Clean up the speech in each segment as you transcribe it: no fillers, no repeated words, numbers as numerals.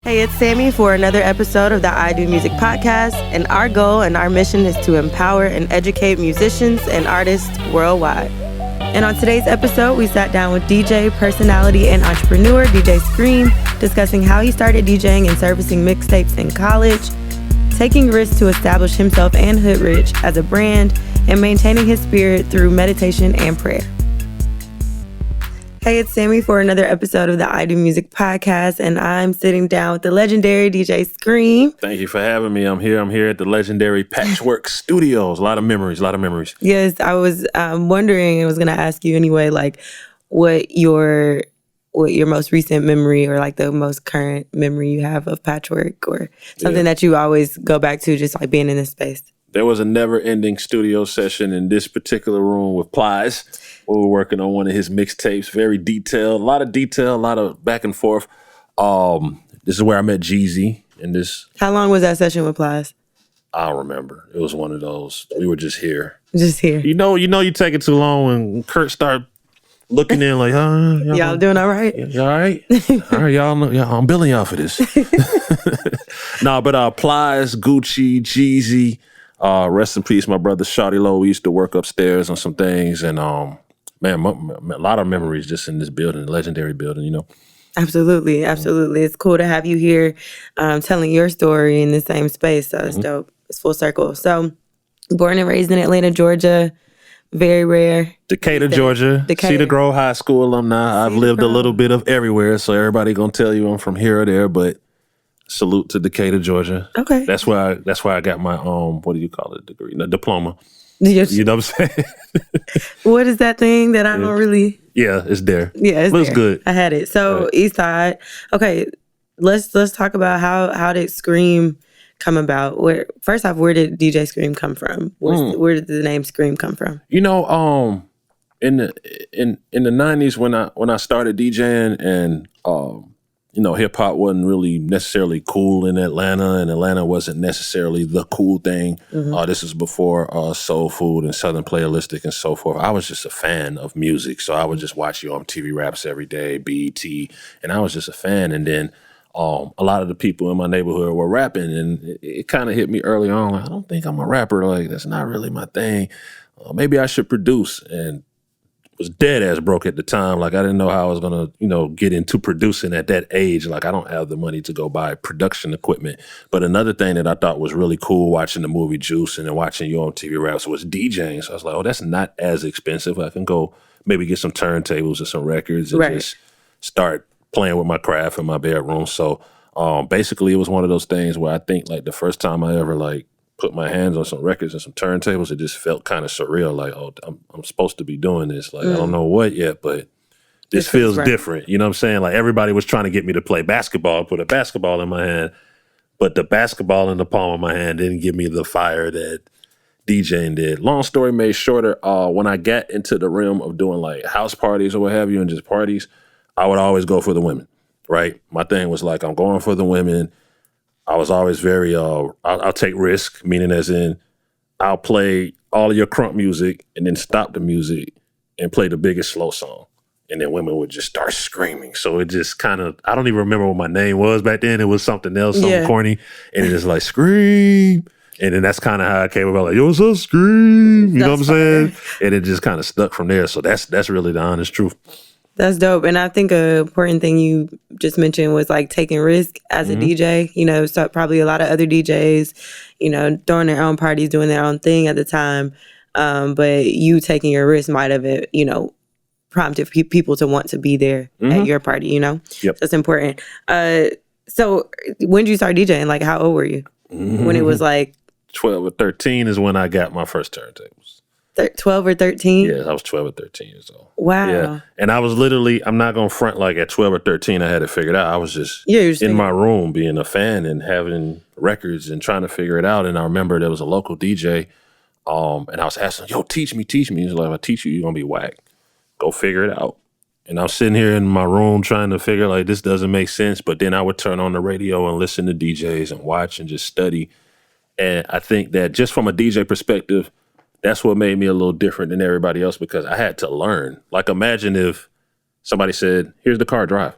Hey, it's Sammy for another episode of the IdOMUSIC podcast, and our goal and our mission is to empower and educate musicians and artists worldwide. And on today's episode, we sat down with DJ, personality, and entrepreneur DJ Scream, discussing how he started DJing and servicing mixtapes in college, taking risks to establish himself and Hoodrich as a brand, and maintaining his spirit through meditation and prayer. Hey, it's Sammy for another episode of the IdOMUSIC podcast, and I'm sitting down with the legendary DJ Scream. Thank you for having me. I'm here at the legendary Patchwerk Studios. A lot of memories. Yes, I was wondering, I was going to ask you anyway, like what your most recent memory or like the most current memory you have of Patchwerk or something that you always go back to, just like being in this space. There was a never-ending studio session in this particular room with Plies. We were working on one of his mixtapes, very detailed, a lot of back and forth. This is where I met Jeezy in this. How long was that session with Plies? I don't remember. It was one of those. We were just here. You know, you take it too long when Kurt start looking in like, y'all doing all right? Y'all all right? All right, y'all, I'm billing y'all for this. But Plies, Gucci, Jeezy, rest in peace, my brother Shawty Low. We used to work upstairs on some things, and man, a lot of memories just in this building, legendary building, you know. Absolutely. It's cool to have you here telling your story in the same space. So it's dope. It's full circle. So born and raised in Atlanta, Georgia. Very rare. Decatur, Georgia. Cedar Grove High School alumni. I've lived a little bit of everywhere, so everybody gonna tell you I'm from here or there, but salute to Decatur, Georgia. Okay. That's where I got my what do you call it, degree? No, diploma. Yes. You know what I'm saying? What is that thing that I don't really? Yeah, it's there. Yeah, it's looks there. good. I had it. So right. East Side. Okay, let's talk about how did Scream come about? First off, where did DJ Scream come from? Where did the name Scream come from? You know, in the 90s when I started DJing and you know, hip hop wasn't really necessarily cool in Atlanta, and Atlanta wasn't necessarily the cool thing. This is before Soul Food and Southern Playalistic and so forth. I was just a fan of music, so I would just watch you on TV Raps every day, BET, and I was just a fan. And then a lot of the people in my neighborhood were rapping, and it kind of hit me early on. Like, I don't think I'm a rapper. Like, that's not really my thing. Maybe I should produce. And was dead ass broke at the time. Like, I didn't know how I was gonna, get into producing at that age. Like, I don't have the money to go buy production equipment. But another thing that I thought was really cool watching the movie Juice and then watching you on TV Raps was DJing. So I was like, oh, that's not as expensive. I can go maybe get some turntables and some records and just start playing with my craft in my bedroom. So basically it was one of those things where I think like the first time I ever like put my hands on some records and some turntables, it just felt kind of surreal. Like, oh, I'm supposed to be doing this. Like, I don't know what yet, but this feels different. You know what I'm saying? Like, everybody was trying to get me to play basketball, put a basketball in my hand, but the basketball in the palm of my hand didn't give me the fire that DJing did. Long story made shorter, when I got into the realm of doing like house parties or what have you and just parties, I would always go for the women, right? My thing was like, I'm going for the women. I was always very, I'll take risk, meaning as in I'll play all of your crunk music and then stop the music and play the biggest slow song. And then women would just start screaming. So it just kind of, I don't even remember what my name was back then. It was something else, something corny. And it just like, scream. And then that's kind of how I came about, like, yo, what's up, Scream? You know what I'm saying? And it just kind of stuck from there. So that's really the honest truth. That's dope. And I think an important thing you just mentioned was like taking risk as a DJ. So probably a lot of other DJs, throwing their own parties, doing their own thing at the time. But you taking your risk might have, prompted people to want to be there at your party, Yep. That's important. So when did you start DJing? Like, how old were you? When it was like 12 or 13 is when I got my first turntables. 12 or 13? Yeah, I was 12 or 13 years old. Wow. Yeah. And I was literally, I'm not going to front like at 12 or 13 I had it figured out. I was just in my room being a fan and having records and trying to figure it out. And I remember there was a local DJ and I was asking, yo, teach me. He's like, if I teach you, you're going to be whack. Go figure it out. And I'm sitting here in my room trying to figure like this doesn't make sense. But then I would turn on the radio and listen to DJs and watch and just study. And I think that just from a DJ perspective, that's what made me a little different than everybody else because I had to learn. Like, imagine if somebody said, here's the car, drive.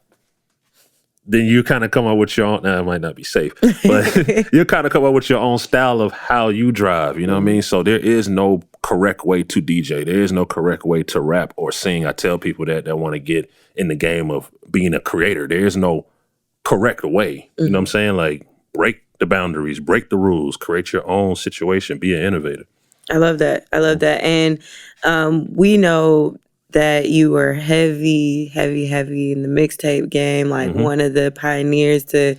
then you kind of come up with your own, now it might not be safe, but you kind of come up with your own style of how you drive, you know what I mean? So there is no correct way to DJ. There is no correct way to rap or sing. I tell people that want to get in the game of being a creator. There is no correct way. You know what I'm saying? Like, break the boundaries, break the rules, create your own situation, be an innovator. I love that. And we know that you were heavy in the mixtape game, like one of the pioneers to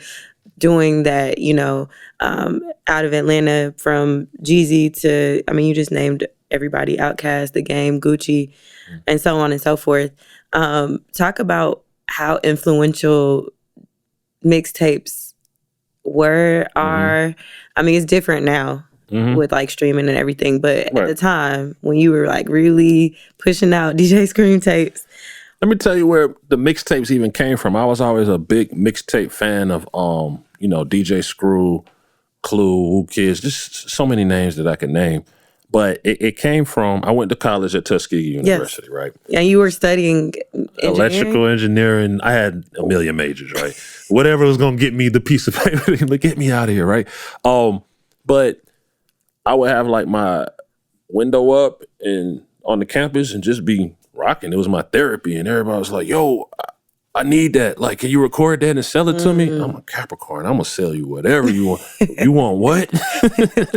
doing that, out of Atlanta, from Jeezy to, you just named everybody, Outkast, The Game, Gucci, and so on and so forth. Talk about how influential mixtapes are. It's different now. With like streaming and everything. But at the time when you were like really pushing out DJ Scream tapes. Let me tell you where the mixtapes even came from. I was always a big mixtape fan of, DJ Screw, Clue, Woo Kids, just so many names that I could name. But it came from, I went to college at Tuskegee University, right? Yeah, you were studying electrical engineering. I had a million majors, right? Whatever was going to get me the piece of paper, get me out of here, right? But I would have like my window up and on the campus and just be rocking. It was my therapy, and everybody was like, yo, I need that. Like, can you record that and sell it to me? I'm a Capricorn. I'm going to sell you whatever you want. You want what?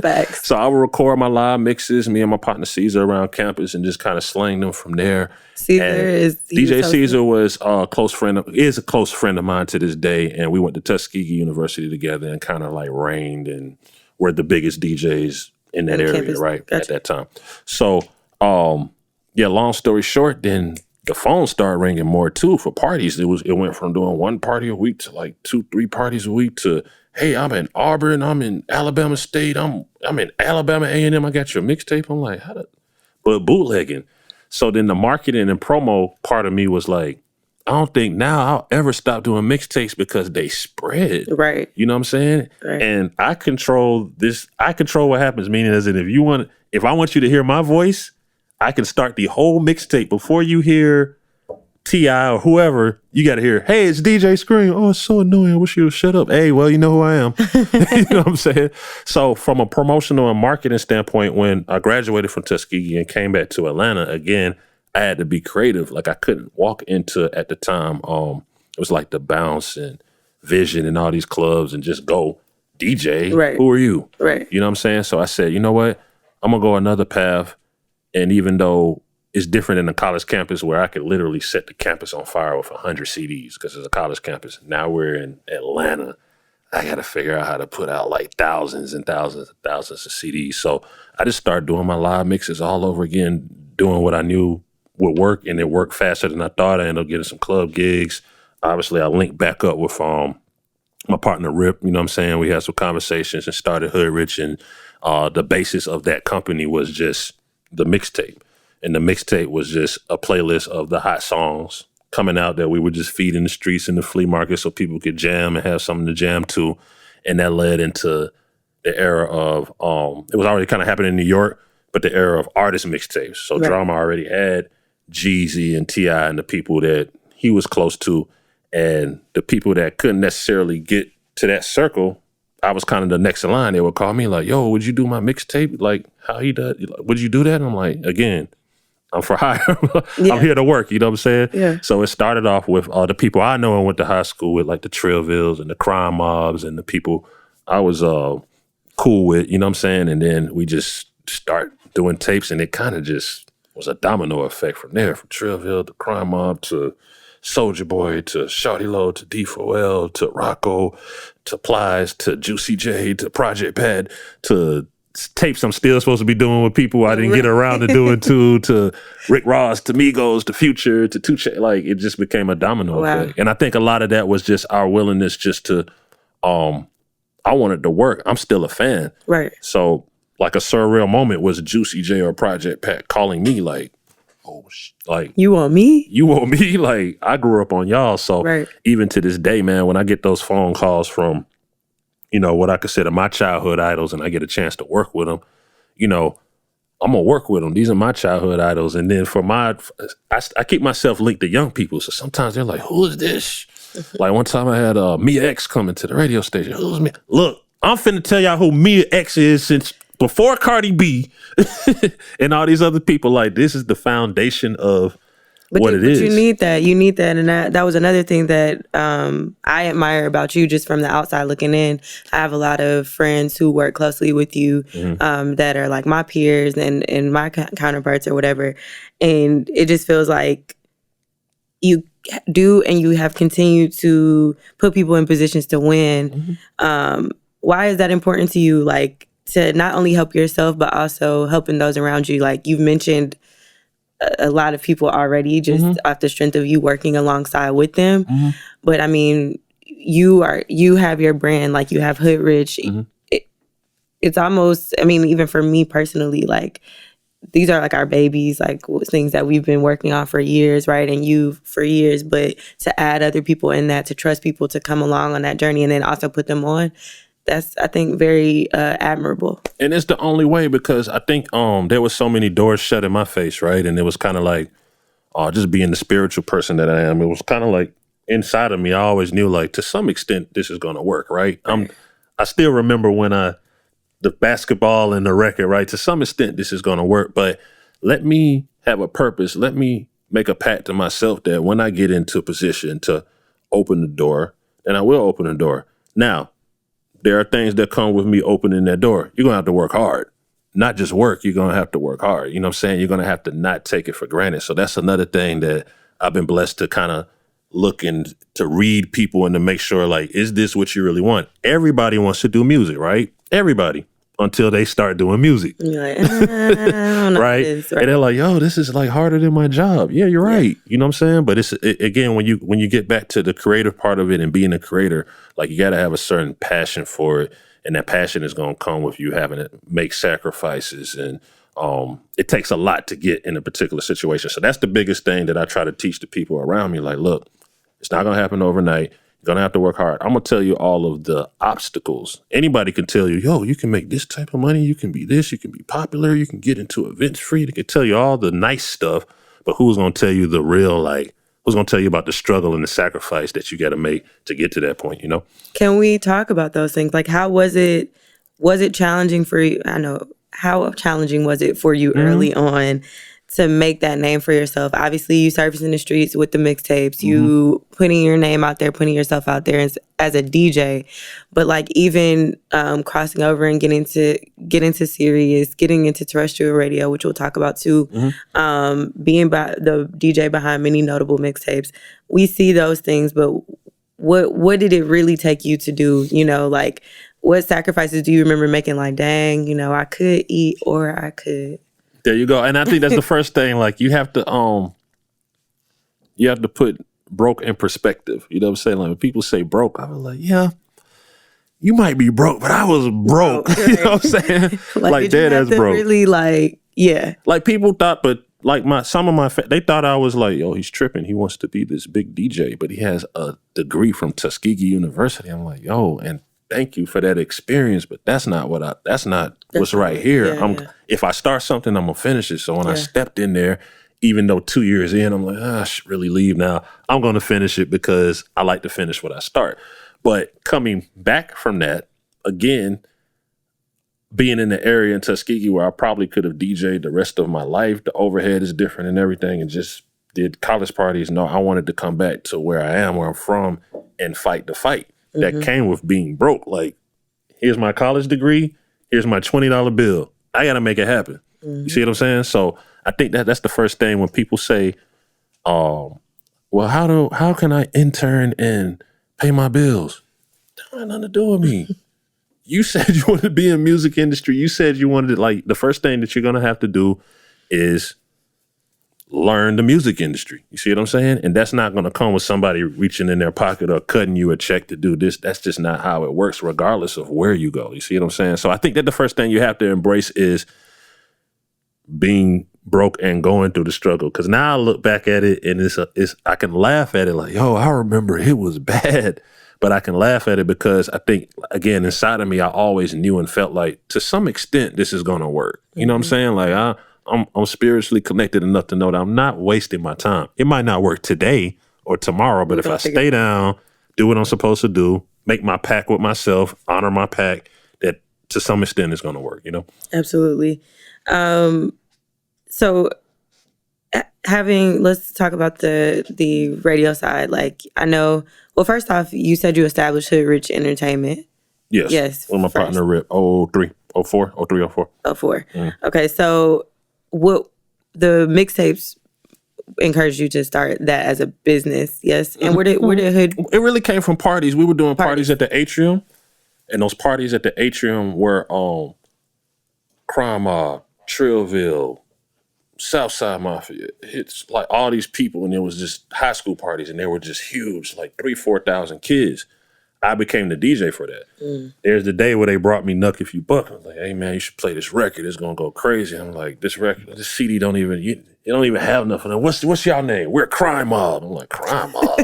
Facts. So I would record my live mixes, me and my partner Caesar, around campus, and just kind of slang them from there. DJ Caesar was a close friend of mine to this day, and we went to Tuskegee University together and kind of like reigned and were the biggest DJs in that area, campus. Right? Gotcha. At that time. So, long story short, then the phone started ringing more too for parties. It went from doing one party a week to like 2-3 parties a week to, hey, I'm in Auburn, I'm in Alabama State, I'm in Alabama A&M, I got your mixtape. I'm like, but bootlegging. So then the marketing and promo part of me was like, I don't think now I'll ever stop doing mixtapes because they spread. Right. You know what I'm saying? Right. And I control this. I control what happens, meaning as in if I want you to hear my voice, I can start the whole mixtape before you hear T.I. or whoever. You got to hear, hey, it's DJ Scream. Oh, it's so annoying. I wish you would shut up. Hey, well, you know who I am. You know what I'm saying? So from a promotional and marketing standpoint, when I graduated from Tuskegee and came back to Atlanta again, I had to be creative. Like, I couldn't walk into, at the time, it was like the Bounce and Vision and all these clubs and just go, DJ, right. Who are you? Right. You know what I'm saying? So I said, you know what? I'm going to go another path. And even though it's different in the college campus where I could literally set the campus on fire with 100 CDs because it's a college campus. Now we're in Atlanta. I got to figure out how to put out like thousands and thousands and thousands of CDs. So I just started doing my live mixes all over again, doing what I knew would work, and it worked faster than I thought. I ended up getting some club gigs. Obviously, I linked back up with my partner Rip. You know what I'm saying? We had some conversations and started Hoodrich, and the basis of that company was just the mixtape. And the mixtape was just a playlist of the hot songs coming out that we would just feed in the streets and the flea market so people could jam and have something to jam to. And that led into the era of, it was already kind of happening in New York, but the era of artist mixtapes. So right. Drama already had Jeezy and T.I. and the people that he was close to, and the people that couldn't necessarily get to that circle, I was kind of the next in line. They would call me like, yo, would you do my mixtape? Like, how he does? Would you do that? And I'm like, again, I'm for hire. I'm here to work. You know what I'm saying? Yeah. So it started off with the people I know and went to high school with, like the Trillvilles and the Crime Mobs and the people I was cool with, you know what I'm saying? And then we just start doing tapes, and it kind of just was a domino effect from there, from Trillville to Crime Mob to Soulja Boy to Shawty Lo to D4L to Rocco to Plies to Juicy J to Project Pat to tapes I'm still supposed to be doing with people I didn't get around to doing to Rick Ross to Migos to Future to Two Chainz. Like, it just became a domino effect. And I think a lot of that was just our willingness just to, I wanted to work. I'm still a fan. Right. So like a surreal moment was Juicy J or Project Pat calling me like, like, you want me? You want me? Like, I grew up on y'all. So even to this day, man, when I get those phone calls from, you know, what I consider my childhood idols and I get a chance to work with them, you know, I'm gonna work with them. These are my childhood idols. And then I keep myself linked to young people. So sometimes they're like, who is this? Like one time I had Mia X coming to the radio station. Who's me? Look, I'm finna tell y'all who Mia X is since before Cardi B and all these other people. Like, this is the foundation of what it is. You need that. You need that. And that was another thing that I admire about you just from the outside looking in. I have a lot of friends who work closely with you that are like my peers and my counterparts or whatever. And it just feels like you do and you have continued to put people in positions to win. Why is that important to you? Like, to not only help yourself, but also helping those around you? Like, you've mentioned a lot of people already just off the strength of you working alongside with them. But I mean, you have your brand, like you have Hoodrich. It's almost, I mean, even for me personally, like these are like our babies, like things that we've been working on for years, right? And you for years, but to add other people in that, to trust people to come along on that journey and then also put them on, that's, I think, very admirable. And it's the only way, because I think there was so many doors shut in my face, right? And it was kind of like, just being the spiritual person that I am, it was kind of like inside of me, I always knew, like, to some extent, this is going to work, right? I still remember when the basketball and the record, right? To some extent, this is going to work, but let me have a purpose. Let me make a pact to myself that when I get into a position to open the door, then I will open the door. Now, there are things that come with me opening that door. You're going to have to work hard. Not just work, you're going to have to work hard. You know what I'm saying? You're going to have to not take it for granted. So that's another thing that I've been blessed to kind of look and to read people and to make sure, like, is this what you really want? Everybody wants to do music, right? Everybody. Until they start doing music. You're like, I don't know right? this, And they're like, yo, this is like harder than my job. Yeah, you're right. You know what I'm saying? But again, when you get back to the creative part of it and being a creator, like, you got to have a certain passion for it. And that passion is going to come with you having to make sacrifices. And it takes a lot to get in a particular situation. So that's the biggest thing that I try to teach the people around me. Like, look, it's not going to happen overnight. You're going to have to work hard. I'm going to tell you all of the obstacles. Anybody can tell you, yo, you can make this type of money. You can be this. You can be popular. You can get into events free. They can tell you all the nice stuff. But who's going to tell you the real, like, who's going to tell you about the struggle and the sacrifice that you got to make to get to that point, you know? Can we talk about those things? Like, how was it challenging for you? I know, how challenging was it for you early on to make that name for yourself? Obviously, you servicing the streets with the mixtapes, you putting your name out there, putting yourself out there as a DJ, but like even crossing over and getting into Sirius, getting into terrestrial radio, which we'll talk about too, being the DJ behind many notable mixtapes. We see those things, but what did it really take you to do? You know, like, what sacrifices do you remember making? Like, dang, you know, I could eat or I could. There you go. And I think that's the first thing. Like, you have to put broke in perspective. You know what I'm saying? Like, when people say broke, I was like, yeah, you might be broke, but I was broke. Right. You know what I'm saying? Like dead as broke. Really, like, yeah. Like, people thought, but like they thought I was like, yo, he's tripping. He wants to be this big DJ, but he has a degree from Tuskegee University. I'm like, yo, and thank you for that experience, but that's not what's right here. If I start something, I'm gonna finish it. So when I stepped in there, even though 2 years in, I'm like, I should really leave now. I'm gonna finish it because I like to finish what I start. But coming back from that, again, being in the area in Tuskegee where I probably could have DJ'd the rest of my life, the overhead is different and everything, and just did college parties. No, I wanted to come back to where I am, where I'm from, and fight the fight that came with being broke. Like, here's my college degree, here's my $20 bill. I got to make it happen. You see what I'm saying? So I think that's the first thing when people say, well, how can I intern and pay my bills? That had nothing to do with me. You said you wanted to be in the music industry. You said you wanted to, like, the first thing that you're going to have to do is learn the music industry. You see what I'm saying? And that's not going to come with somebody reaching in their pocket or cutting you a check to do this. That's just not how it works, regardless of where you go. You see what I'm saying? So I think that the first thing you have to embrace is being broke and going through the struggle. Because now I look back at it and I can laugh at it like, yo, I remember it was bad. but I can laugh at it because I think, again, inside of me, I always knew and felt like to some extent this is going to work. You know what I'm saying? Like I'm spiritually connected enough to know that I'm not wasting my time. It might not work today or tomorrow, but if I stay down, do what I'm supposed to do, make my pact with myself, honor my pact, that to some extent is going to work, you know? Absolutely. So let's talk about the radio side. Like, I know, well, first off, you said you established Hoodrich Entertainment. Yes. With my partner, Rip, 03, 04. Okay, so what the mixtapes encouraged you to start that as a business, yes? And where did Hood? It really came from parties. We were doing parties at the Atrium, and those parties at the Atrium were Crime Mob, Trillville, Southside Mafia. It's like all these people, and it was just high school parties, and they were just huge, like 3,000-4,000 kids. I became the DJ for that. There's the day where they brought me Nuck If You Buck. I was like, hey man, you should play this record. It's gonna go crazy. I'm like, this CD don't even have enough of them. What's y'all name? We're Crime Mob. I'm like, Crime Mob.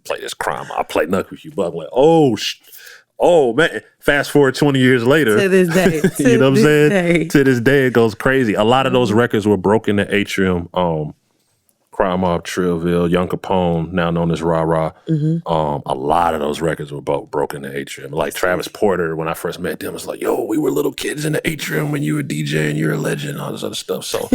Play this Crime Mob. I play Nuck If You Buck. I'm like, oh man. Fast forward 20 years later. To this day. You know what I'm saying? To this day, it goes crazy. A lot of those records were broken in the Atrium. Crime Mob, Trillville, Young Capone, now known as Rah Rah. A lot of those records were both broken in the Atrium. Like Travis Porter, when I first met them, was like, yo, we were little kids in the Atrium when you were DJing, you're a legend, all this other stuff. So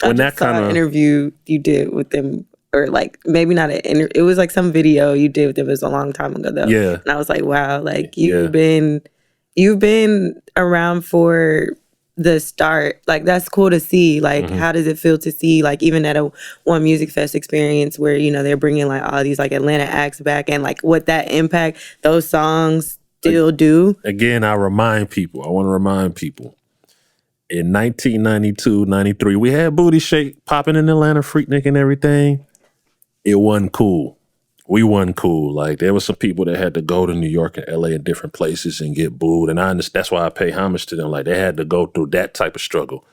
when that kind of interview you did with them, or like maybe not it was like some video you did with them. It was a long time ago though. Yeah. And I was like, wow, like you've been around for the start. Like, that's cool to see. Like, how does it feel to see, like, even at a One Music Fest experience where, you know, they're bringing like all these like Atlanta acts back, and like what that impact those songs still do? Again, I want to remind people, in 1992, 93, we had Booty Shake popping in Atlanta, Freaknik and everything. It wasn't cool. We wasn't cool. Like, there was some people that had to go to New York and LA and different places and get booed. And I understand, that's why I pay homage to them. Like, they had to go through that type of struggle.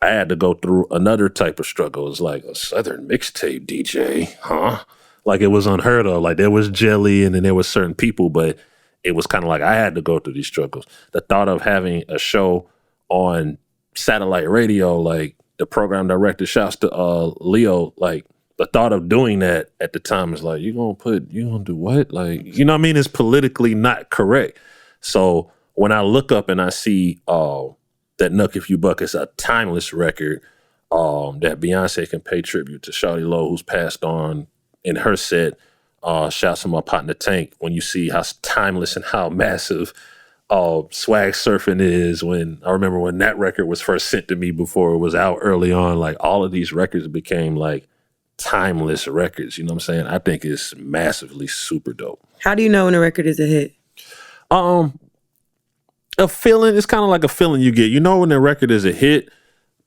I had to go through another type of struggle. It's like a Southern mixtape DJ, huh? Like, it was unheard of. Like, there was Jelly and then there was certain people, but it was kind of like I had to go through these struggles. The thought of having a show on satellite radio, like the program director, shouts to Leo, like, the thought of doing that at the time is like, you gonna do what? Like, you know what I mean? It's politically not correct. So when I look up and I see that Nuck If You Buck is a timeless record, that Beyonce can pay tribute to Shawty Lo, who's passed on in her set, shouts to my partner Tank, when you see how timeless and how massive Swag Surfing is. When I remember when that record was first sent to me before it was out early on, like all of these records became like timeless records, you know what I'm saying? I think it's massively super dope. How do you know when a record is a hit? A feeling, it's kind of like a feeling you get. You know when a record is a hit,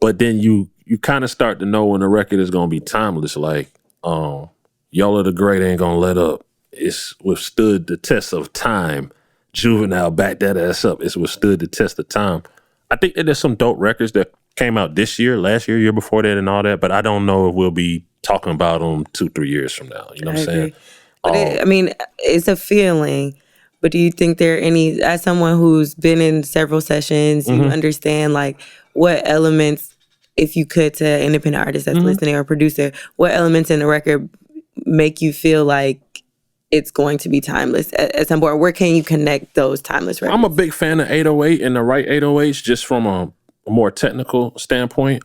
but then you kind of start to know when a record is going to be timeless. Like, Yola the Great ain't going to let up. It's withstood the test of time. Juvenile, back that ass up. It's withstood the test of time. I think that there's some dope records that came out this year, last year, year before that and all that, but I don't know if we'll be talking about them 2-3 years from now. You know what I'm saying? But it's a feeling. But do you think there are any, as someone who's been in several sessions, you understand like what elements, if you could, to an independent artist that's listening or producer, what elements in the record make you feel like it's going to be timeless at some point? Where can you connect those timeless records? I'm a big fan of 808 and the right 808s, just from a more technical standpoint.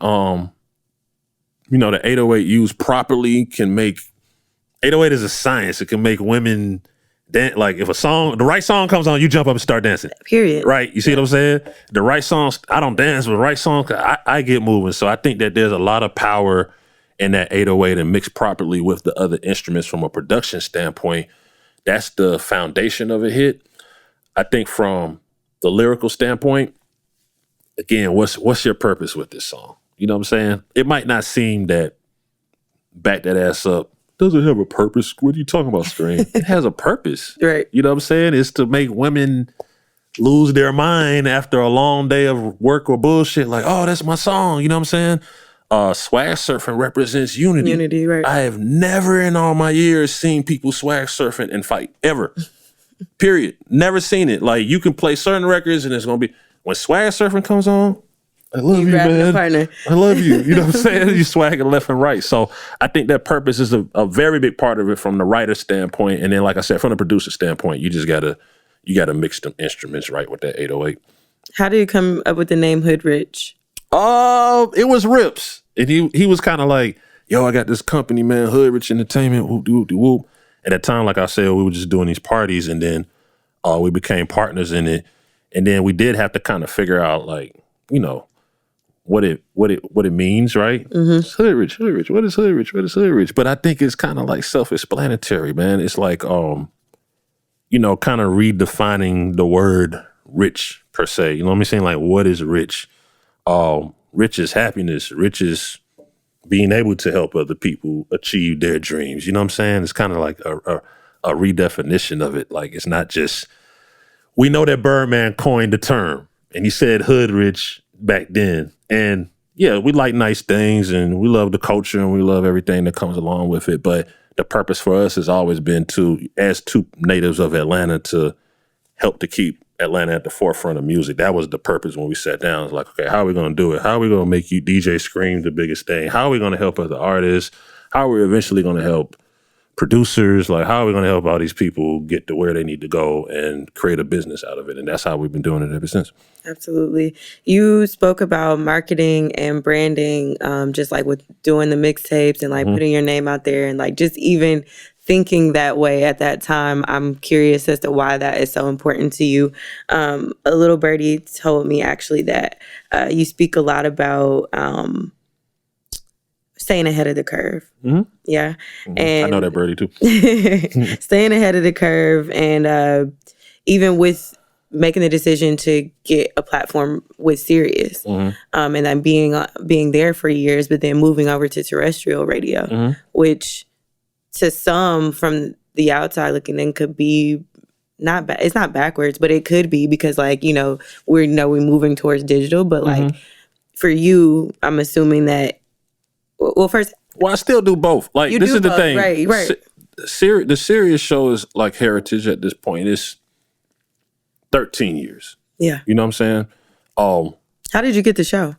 You know, the 808 used properly can make, 808 is a science. It can make women dance. Like, if the right song comes on, you jump up and start dancing. Period. Right? You see what I'm saying? The right songs, I don't dance, but the right song, I get moving. So I think that there's a lot of power in that 808 and mixed properly with the other instruments from a production standpoint. That's the foundation of a hit. I think from the lyrical standpoint, again, what's your purpose with this song? You know what I'm saying? It might not seem that back that ass up doesn't have a purpose. What are you talking about, Scream? It has a purpose. Right. You know what I'm saying? It's to make women lose their mind after a long day of work or bullshit. Like, oh, that's my song. You know what I'm saying? Swag surfing represents unity. Unity, right. I have never in all my years seen people swag surfing and fight, ever. Period. Never seen it. Like, you can play certain records and it's going to be, when swag surfing comes on, I love you, man. Partner. I love you. You know what I'm saying? You swagging left and right. So I think that purpose is a very big part of it from the writer standpoint. And then, like I said, from the producer standpoint, you just gotta mix them instruments right with that 808. How did you come up with the name Hoodrich? It was Rips. And he was kind of like, yo, I got this company, man, Hoodrich Entertainment, whoop, whoop, whoop. At that time, like I said, we were just doing these parties, and then we became partners in it. And then we did have to kind of figure out, like, you know, what it means, right? It's Hoodrich. What is Hoodrich? But I think it's kind of like self-explanatory, man. It's like, you know, kind of redefining the word rich per se. You know what I'm saying? Like, what is rich? Rich is happiness. Rich is being able to help other people achieve their dreams. You know what I'm saying? It's kind of like a redefinition of it. Like, it's not just, we know that Birdman coined the term, and he said hood rich back then. And yeah, we like nice things and we love the culture and we love everything that comes along with it. But the purpose for us has always been to, as two natives of Atlanta, to help to keep Atlanta at the forefront of music. That was the purpose when we sat down. It's like, okay, how are we going to do it? How are we going to make you DJ Scream the biggest thing? How are we going to help other artists? How are we eventually going to help producers? Like, how are we going to help all these people get to where they need to go and create a business out of it? And that's how we've been doing it ever since. Absolutely. You spoke about marketing and branding, just like with doing the mixtapes and like putting your name out there and like just even thinking that way at that time. I'm curious as to why that is so important to you. A little birdie told me actually that you speak a lot about staying ahead of the curve. Yeah. And I know that birdie too. Staying ahead of the curve, and even with making the decision to get a platform with Sirius, and then being there for years, but then moving over to terrestrial radio, which to some from the outside looking in could be not it's not backwards, but it could be, because like, you know we're moving towards digital, but like for you, I'm assuming that, well, first, I still do both. Like, this is the thing. Right. The Sirius show is like heritage at this point. It's 13 years. Yeah. You know what I'm saying? How did you get the show?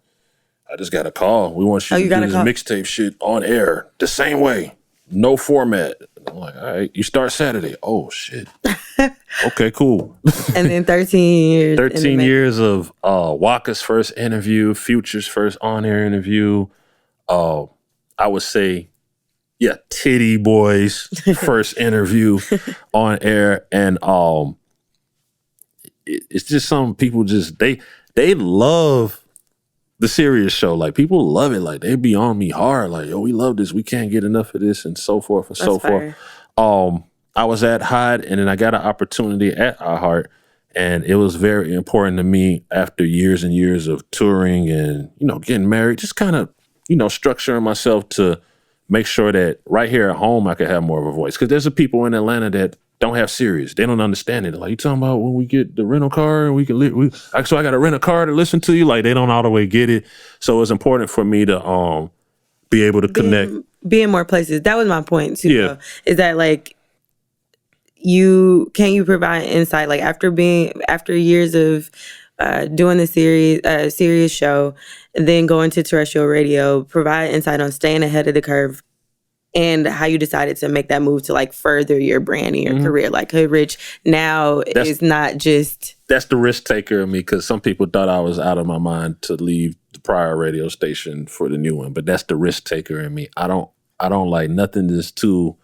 I just got a call. We want you to do this mixtape shit on air the same way. No format. I'm like, all right, you start Saturday. Oh, shit. Okay, cool. And then 13 years. 13 years of Waka's first interview, Future's first on-air interview. I would say, yeah, Titty Boy's first interview on air. And it's just some people just, they love the Sirius show. Like, people love it. Like, they be on me hard. Like, yo, we love this. We can't get enough of this, and so forth and so forth. I was at Hyde, and then I got an opportunity at iHeart, and it was very important to me after years and years of touring and, getting married, just kind of, structuring myself to make sure that right here at home I could have more of a voice. Because there's some people in Atlanta that don't have Sirius. They don't understand it. Like, you talking about when we get the rental car and we can so I got to rent a car to listen to you? Like, they don't all the way get it. So it's important for me to be able to connect. Be in more places. That was my point too. Yeah. Though, is that like, you provide insight, like after years of doing the Sirius show, and then going to terrestrial radio, provide insight on staying ahead of the curve and how you decided to make that move to like further your brand and your career. Like, Hoodrich now is not just... That's the risk taker of me, because some people thought I was out of my mind to leave the prior radio station for the new one, but that's the risk taker in me. I don't like nothing that's too...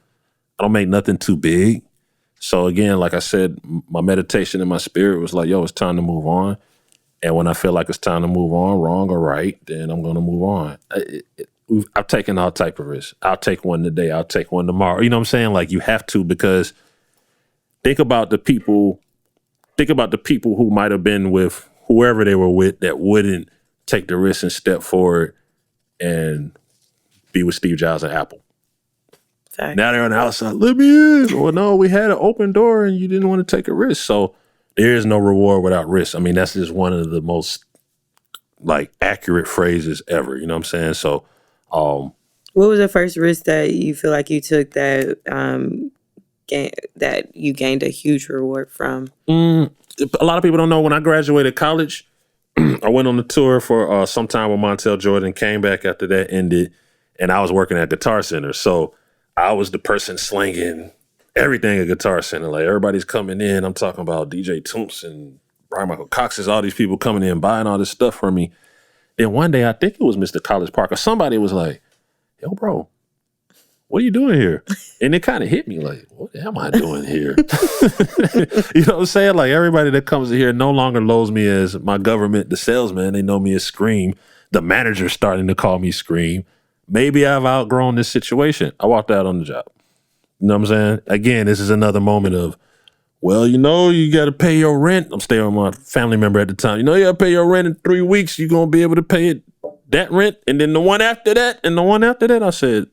I don't make nothing too big. So again, like I said, my meditation in my spirit was like, yo, it's time to move on. And when I feel like it's time to move on, wrong or right, then I'm going to move on. I've taken all type of risks. I'll take one today. I'll take one tomorrow. You know what I'm saying? Like, you have to, because think about the people who might have been with whoever they were with that wouldn't take the risk and step forward and be with Steve Jobs and Apple. Sorry. Now they're on the outside. Let me in. Well, no, we had an open door and you didn't want to take a risk. So there is no reward without risk. I mean, that's just one of the most like accurate phrases ever. You know what I'm saying? So What was the first risk that you feel like you took that that you gained a huge reward from? A lot of people don't know, when I graduated college, I went on the tour for some time with Montel Jordan, came back after that ended, and I was working at Guitar Center. So I was the person slinging everything at Guitar Center. Like, everybody's coming in. I'm talking about DJ Toomps and Brian Michael Cox's, all these people coming in, buying all this stuff from me. Then one day, I think it was Mr. College Parker, somebody was like, yo, bro, what are you doing here? And it kind of hit me like, what am I doing here? You know what I'm saying? Like, everybody that comes in here no longer knows me as my government, the salesman. They know me as Scream. The manager's starting to call me Scream. Maybe I've outgrown this situation. I walked out on the job. You know what I'm saying? Again, this is another moment of, well, you know, you got to pay your rent. I'm staying with my family member at the time. You know, you got to pay your rent in 3 weeks. You're going to be able to pay it, that rent. And then the one after that, and the one after that. I said,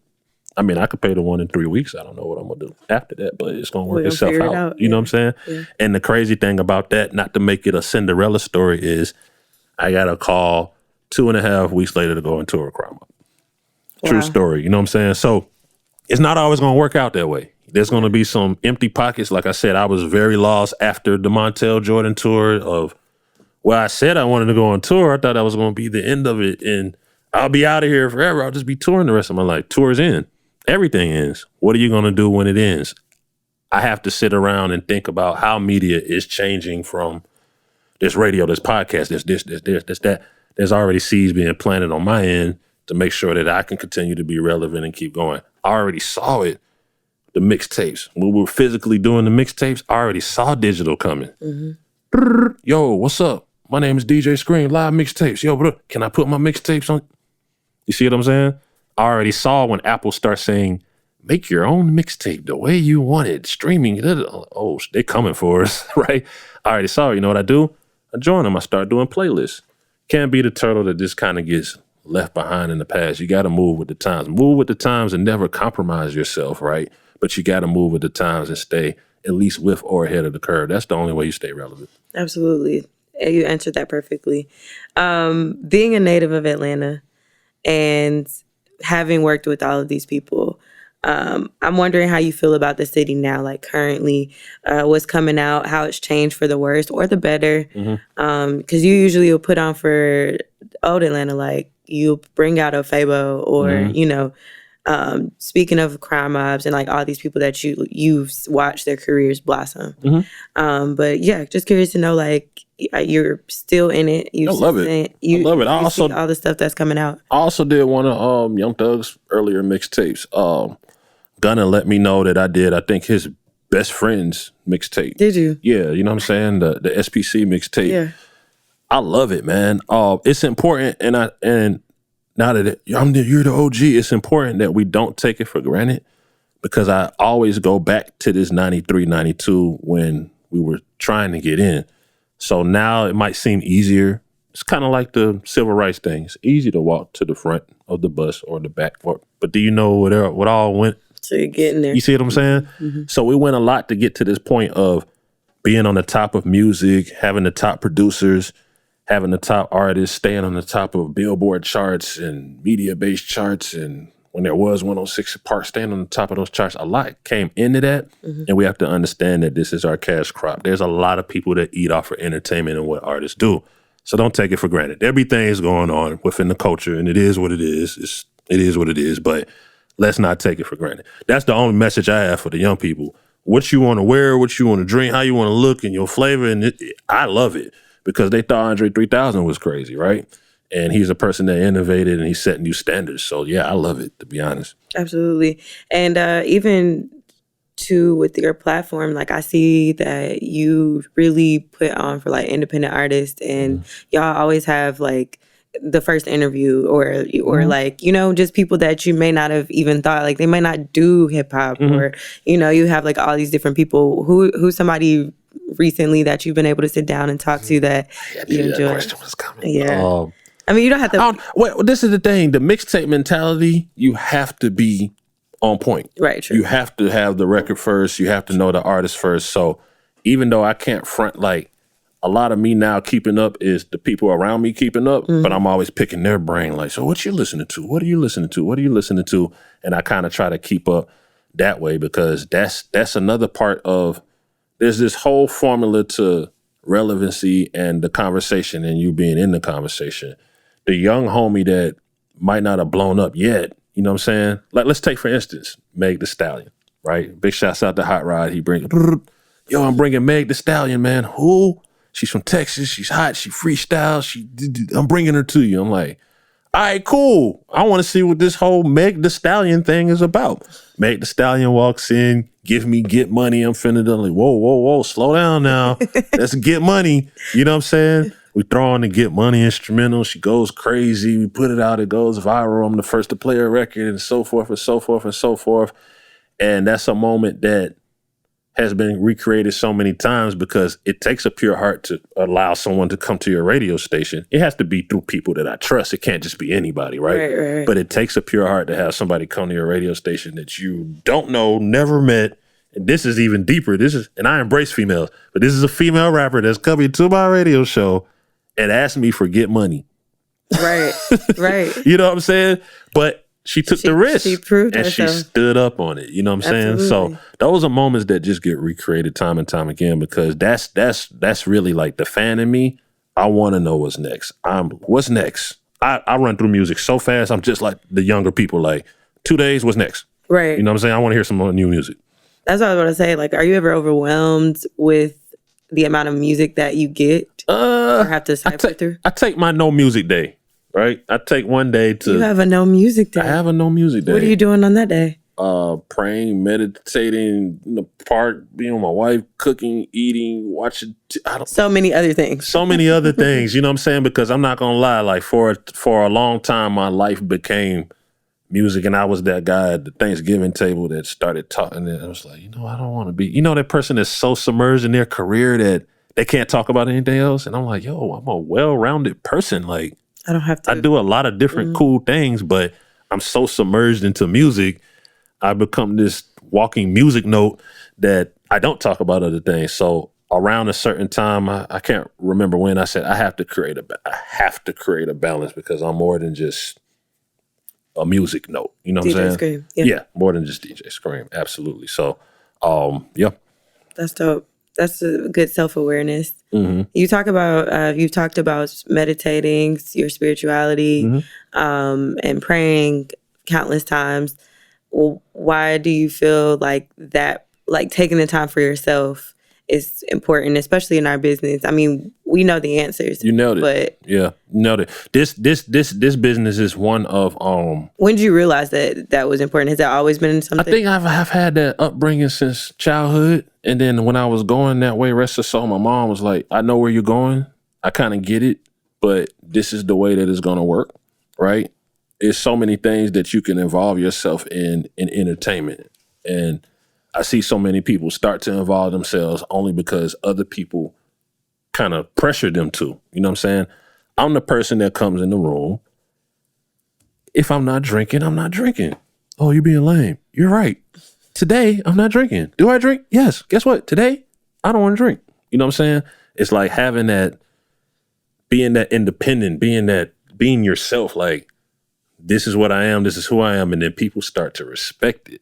I mean, I could pay the one in 3 weeks. I don't know what I'm going to do after that, but it's going to work itself out. You know what I'm saying? Yeah. And the crazy thing about that, not to make it a Cinderella story, is I got a call 2.5 weeks later to go and tour a crime. True story. You know what I'm saying? So it's not always going to work out that way. There's going to be some empty pockets. Like I said, I was very lost after the Montel Jordan tour of, well, I said I wanted to go on tour. I thought that was going to be the end of it. And I'll be out of here forever. I'll just be touring the rest of my life. Tour's in. Everything ends. What are you going to do when it ends? I have to sit around and think about how media is changing from this radio, this podcast, this, that. There's already seeds being planted on my end to make sure that I can continue to be relevant and keep going. I already saw it. The mixtapes. When we were physically doing the mixtapes, I already saw digital coming. Mm-hmm. Yo, what's up? My name is DJ Scream, live mixtapes. Yo, bro, can I put my mixtapes on? You see what I'm saying? I already saw when Apple starts saying, make your own mixtape the way you want it, streaming. Oh, they coming for us, right? I already saw it. You know what I do? I join them. I start doing playlists. Can't be the turtle that just kind of gets left behind in the past. You got to move with the times. Move with the times and never compromise yourself, right? But you got to move with the times and stay at least with or ahead of the curve. That's the only way you stay relevant. Absolutely. You answered that perfectly. Being a native of Atlanta and having worked with all of these people, I'm wondering how you feel about the city now, like currently, what's coming out, how it's changed for the worse or the better. Because you usually will put on for old Atlanta, like you bring out a Fabo or, you know, speaking of crime mobs and like all these people that you've watched their careers blossom. But yeah, just curious to know, like, you're still in it. I love it. I love it. I also see all the stuff that's coming out. I also did one of Young Thug's earlier mixtapes. Gunna let me know that I did, I think, his best friend's mixtape. Did you? Yeah, you know what I'm saying? The SPC mixtape. Yeah. I love it, man. It's important, and now that you're the OG, it's important that we don't take it for granted, because I always go back to this 93, 92 when we were trying to get in. So now it might seem easier. It's kind of like the civil rights thing. It's easy to walk to the front of the bus or the back. But do you know what all went to get in there? You see what I'm saying? So we went a lot to get to this point of being on the top of music, having the top producers, having the top artists, staying on the top of Billboard charts and media-based charts, and when there was 106 Park, staying on the top of those charts. A lot came into that, and we have to understand that this is our cash crop. There's a lot of people that eat off of entertainment and what artists do. So don't take it for granted. Everything is going on within the culture, and it is what it is. It is what it is, but let's not take it for granted. That's the only message I have for the young people. What you want to wear, what you want to drink, how you want to look, and your flavor, and I love it. Because they thought Andre 3000 was crazy, right? And he's a person that innovated and he set new standards. So yeah, I love it, to be honest. Absolutely. And even too with your platform, like I see that you really put on for like independent artists, and y'all always have like the first interview or like, you know, just people that you may not have even thought, like they might not do hip hop or, you know, you have like all these different people. Who's somebody recently that you've been able to sit down and talk to that you enjoy? That question was coming. Yeah. I mean, you don't have to. Well, this is the thing. The mixtape mentality, you have to be on point. Right, true. You have to have the record first. You have to know the artist first. So even though I can't front like a lot of me now keeping up is the people around me keeping up, but I'm always picking their brain. Like, so what you listening to? What are you listening to? What are you listening to? And I kind of try to keep up that way, because that's another part of, there's this whole formula to relevancy and the conversation and you being in the conversation. The young homie that might not have blown up yet, you know what I'm saying? Like, let's take, for instance, Meg Thee Stallion, right? Big shouts out to Hot Rod. He bring, yo, I'm bringing Meg Thee Stallion, man. Who? She's from Texas. She's hot. She freestyles. I'm bringing her to you. I'm like, all right, cool. I want to see what this whole Meg Thee Stallion thing is about. Meg Thee Stallion walks in, get money. I'm finna do, like, whoa, slow down now. Let's get money. You know what I'm saying? We throw on the Get Money instrumental. She goes crazy. We put it out. It goes viral. I'm the first to play a record, and so forth and so forth and so forth. And that's a moment that has been recreated so many times, because it takes a pure heart to allow someone to come to your radio station. It has to be through people that I trust. It can't just be anybody, right? But it takes a pure heart to have somebody come to your radio station that you don't know, never met. And this is even deeper. And I embrace females, but this is a female rapper that's coming to my radio show and asked me for Get Money. Right. You know what I'm saying? But she took the risk, she proved and herself. She stood up on it. You know what I'm saying? So those are moments that just get recreated time and time again, because that's really like the fan in me. I want to know what's next. What's next? I run through music so fast. I'm just like the younger people, like 2 days, what's next? Right. You know what I'm saying? I want to hear some more new music. That's what I was going to say. Like, are you ever overwhelmed with the amount of music that you get or have to cipher through? I take my no music day. Right? I take one day to... You have a no music day. I have a no music day. What are you doing on that day? Praying, meditating in the park, being with my wife, cooking, eating, watching... So many other things. So many other things, you know what I'm saying? Because I'm not going to lie, like for a long time, my life became music, and I was that guy at the Thanksgiving table that started talking, and I was like, I don't want to be... You know, that person that's so submerged in their career that they can't talk about anything else? And I'm like, yo, I'm a well-rounded person, like... I don't have to. I do a lot of different cool things, but I'm so submerged into music, I become this walking music note that I don't talk about other things. So around a certain time, I can't remember when, I said I have to create a balance, because I'm more than just a music note. You know what I'm saying? DJ Scream. Yeah, more than just DJ Scream. Absolutely. So, yeah. That's dope. That's a good self-awareness. Mm-hmm. You've talked about meditating, your spirituality, and praying countless times. Well, why do you feel like that, like taking the time for yourself is important, especially in our business? I mean, we know the answers. You nailed it. But yeah, nailed it. This business is one of When did you realize that was important? Has that always been something? I think I've had that upbringing since childhood, and then when I was going that way, rest of soul, my mom was like, "I know where you're going. I kind of get it, but this is the way that it's gonna work, right?" There's so many things that you can involve yourself in entertainment, and I see so many people start to involve themselves only because other people kind of pressure them to. You know what I'm saying? I'm the person that comes in the room. If I'm not drinking, I'm not drinking. Oh, you're being lame. You're right. Today, I'm not drinking. Do I drink? Yes. Guess what? Today, I don't want to drink. You know what I'm saying? It's like having that, being that independent, being yourself, like, this is what I am, this is who I am, and then people start to respect it.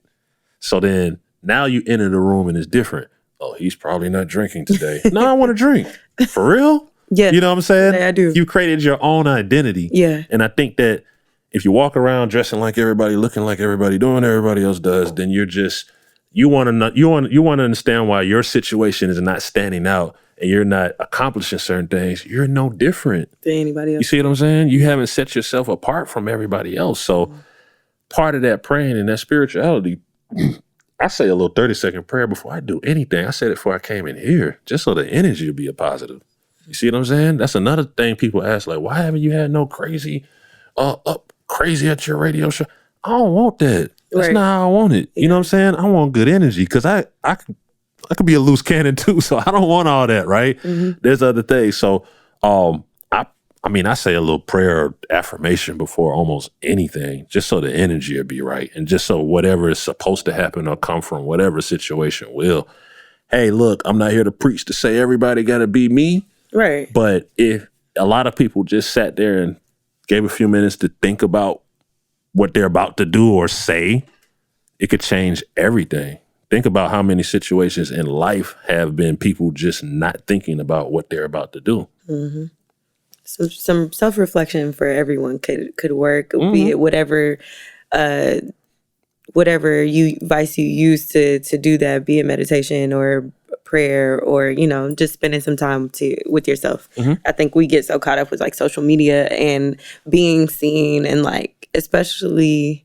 So then, now you enter the room and it's different. Oh, he's probably not drinking today. No, I want to drink. For real? Yeah. You know what I'm saying? Yeah, I do. You created your own identity. Yeah. And I think that if you walk around dressing like everybody, looking like everybody, doing what everybody else does, then you're just, you want to understand why your situation is not standing out and you're not accomplishing certain things. You're no different than anybody else. You see what I'm saying? You haven't set yourself apart from everybody else. So part of that praying and that spirituality, I say a little 30-second prayer before I do anything. I said it before I came in here, just so the energy will be a positive. You see what I'm saying? That's another thing people ask, like, why haven't you had no crazy up crazy at your radio show? I don't want that. That's not how I want it. You know what I'm saying? I want good energy, because I could be a loose cannon too, so I don't want all that, right? Mm-hmm. There's other things. So I say a little prayer or affirmation before almost anything, just so the energy will be right, and just so whatever is supposed to happen or come from whatever situation will. Hey, look, I'm not here to preach to say everybody got to be me, Right. But if a lot of people just sat there and gave a few minutes to think about what they're about to do or say, it could change everything. Think about how many situations in life have been people just not thinking about what they're about to do. Mm-hmm. So some self-reflection for everyone could work, be it whatever vice you use to do that, be it meditation or prayer or, just spending some time with yourself. I think we get so caught up with like social media and being seen and like, especially,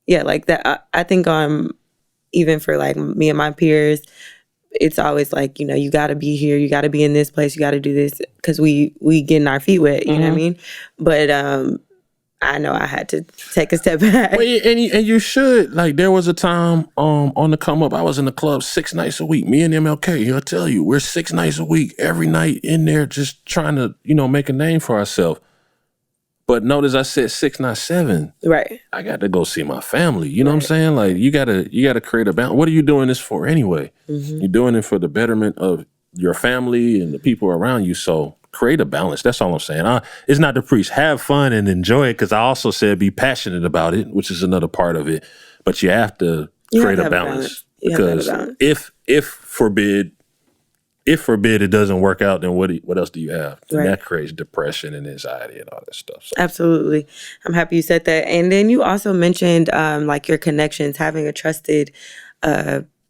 like that. I think even for like me and my peers, it's always like, you got to be here, you got to be in this place, you got to do this because we getting our feet wet, you know what I mean? But I know I had to take a step back. Well, and you should. Like, there was a time on the come up, I was in the club 6 nights a week. Me and MLK, he'll tell you, we're 6 nights a week, every night in there just trying to, make a name for ourselves. But notice I said 6, not 7. Right. I got to go see my family. You know what I'm saying? Like, you gotta create a balance. What are you doing this for anyway? You're doing it for the betterment of your family and the people around you. So create a balance. That's all I'm saying. It's not to preach. Have fun and enjoy it, because I also said be passionate about it, which is another part of it. But you have to create a balance. Because if forbid it doesn't work out, then what else do you have? And that creates depression and anxiety and all that stuff. So. Absolutely. I'm happy you said that. And then you also mentioned like your connections, having a trusted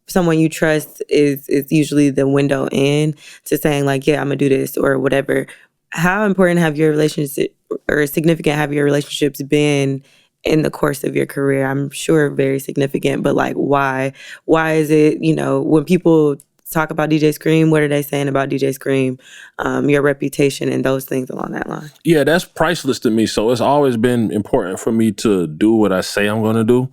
someone you trust is usually the window in to saying like, yeah, I'm gonna do this or whatever. How important have your relationship or significant have your relationships been in the course of your career? I'm sure very significant, but like why is it, when people talk about DJ Scream, what are they saying about DJ Scream, your reputation and those things along that line? Yeah, that's priceless to me. So it's always been important for me to do what I say I'm going to do.